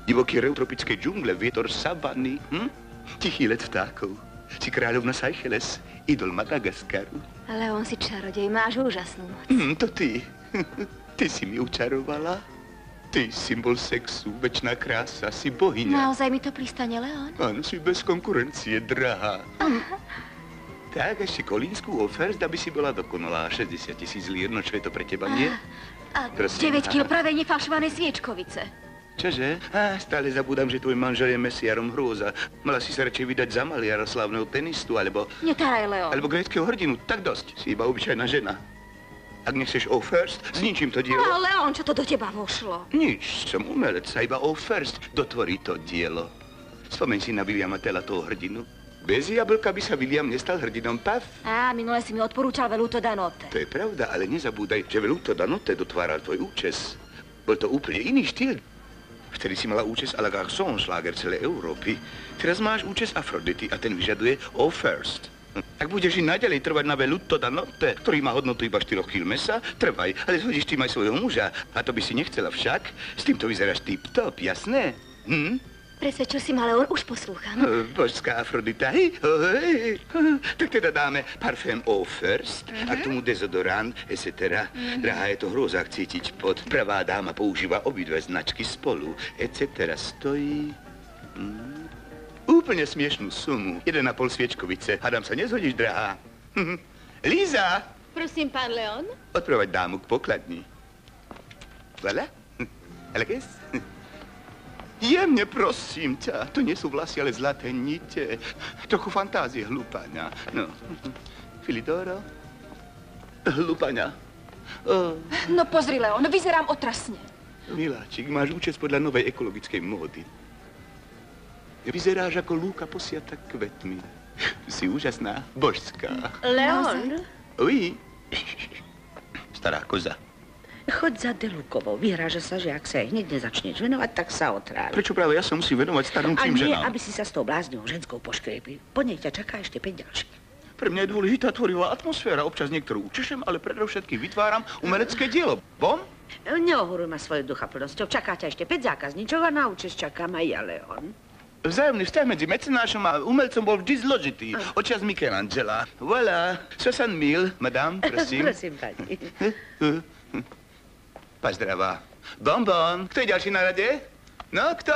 divoký rev tropickej džungle, vietor savany, tichý let vtákov. Si kráľovna Seychelles, idol Madagaskaru. Ale on si čarodej, máš úžasnú moc. To ty. Ty si mi učarovala. Ty, symbol sexu, večná krása, si bohyňa. Naozaj mi to pristane, Leon? Áno, si bez konkurencie, drahá. Tak, ešte kolínsku ofers, aby si bola dokonalá. 60 000 lír, no čo je to pre teba, nie? A 9 kg pravé nefalšované sviečkovice. Čože? Stále zabúdam, že tvoj manžel je mesiarom hrôza. Mala si sa radšej vydať za maliara slávneho tenistu, alebo... Netáraj, Leon. Alebo gréckeho hrdinu. Tak dosť. Si iba obyčajná žena. Ak nechceš O First, zničím to dielo. Ale Leon, čo to do teba vošlo? Nič, som umelec, sa iba O First dotvorí to dielo. Spomeň si na Williama Tella, toho hrdinu. Bez jablka by sa William nestal hrdinom, Paf. Minule si mi odporúčal Veluto da Notte. To je pravda, ale nezabúdaj, že Veluto da Notte dotváral tvoj účes. Bol to úplne iný štýl. Vtedy si mala účes à la garçon, šláger celej Európy. Teraz máš účes Afrodity a ten vyžaduje O First. Ak budeš i naďalej trvať na Veluto da Notte, ktorý má hodnotu iba 4 kg mesa, trvaj, ale zhodíš tým aj svojho muža. A to by si nechcela však. S týmto vyzeráš tip-top, jasné? Presvedčil si ma, Leon, už poslúcham. Božská Afrodita, tak teda dáme parfém O First a k tomu dezodorant, etc. Drahá, je to hrôzak cítiť pot. Pravá dáma používa obidve značky spolu, etc. Stojí... úplne smiešnú sumu. 1,5 sviečkovice. Hádam sa nezhodíš, drahá. Líza! Prosím, pán Leon. Odprovať dámu k pokladni. Voilà. Aleges? Jemne, prosím ťa. To nie sú vlasy, ale zlaté nite. Trochu fantázie, hlúpaňa. No. Filidoro? Hlúpaňa. No pozri, Leon, vyzerám otrasne. Miláčik, máš účes podľa novej ekologickej módy. Vyzeráš ako lúka posiata kvetmi. Si úžasná, božská. Leon? Oui. Stará koza. Choď za Delukovou. Vyhráža sa, že ak sa jej hneď nezačneš venovať, tak sa otrávi. Prečo práve ja sa musím venovať starnúcim ženám? A nie, aby si sa s tou bláznivou ženskou poškriepil. Po nej ťa čaká ešte 5 ďalších. Pre mňa je dôležitá tvorivá atmosféra. Občas niektorú učešem, ale predovšetkým vytváram umelecké dielo. Bom? Neohoruj ma svojou duchaplnosťou. Čaká ťa ešte 5 zákazníčov a na účes čakám aj ja, Leon. Vzájomný vzťah medzi mecenášom a umelcom bol vždy zložitý. Očias Michelangela. Voilà. 60 000, madame, prosím. Prosím, pani. Paž zdravá. Bonbon. Kto je ďalší na rade? No, kto?